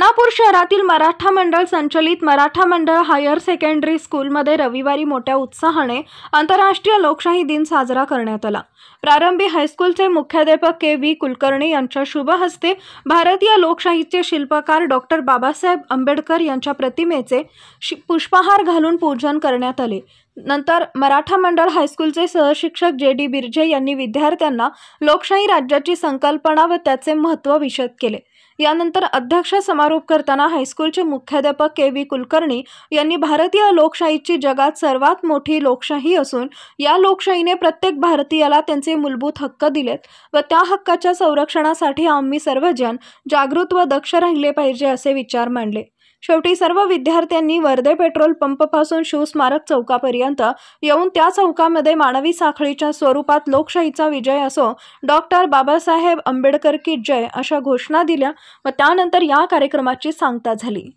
सोलापूर शहरातील मराठा मंडळ संचलित मराठा मंडळ हायर सेकंडरी स्कूलमध्ये रविवारी मोठ्या उत्साहाने आंतरराष्ट्रीय लोकशाही दिन साजरा करण्यात आला। प्रारंभी हायस्कूलचे मुख्याध्यापक के.व्ही. कुलकर्णी यांच्या शुभ हस्ते भारतीय लोकशाहीचे शिल्पकार डॉक्टर बाबासाहेब आंबेडकर यांच्या प्रतिमेचे पुष्पहार घालून पूजन करण्यात आले। नंतर मराठा मंडळ हायस्कूलचे सहशिक्षक जे.डी. बिर्जे यांनी विद्यार्थ्यांना लोकशाही राज्याची संकल्पना व त्याचे महत्त्व विशद केले। यानंतर अध्यक्ष समारोप करताना हायस्कूलचे मुख्याध्यापक के.व्ही. कुलकर्णी यांनी भारतीय लोकशाहीची जगात सर्वात मोठी लोकशाही असून या लोकशाहीने प्रत्येक भारतीयाला त्यांचे मूलभूत हक्क दिलेत व त्या हक्काच्या संरक्षणासाठी आम्ही सर्वजण जागृत व दक्ष राहिले पाहिजे असे विचार मांडले। शेवटी सर्व विद्यार्थ्यांनी वर्धे पेट्रोल पंपपासून शिवस्मारक चौकापर्यंत येऊन त्या चौकामध्ये मानवी साखळीच्या स्वरूपात लोकशाहीचा विजय असो, डॉक्टर बाबासाहेब आंबेडकर की जय अशा घोषणा दिल्या व त्यानंतर या कार्यक्रमाची सांगता झाली।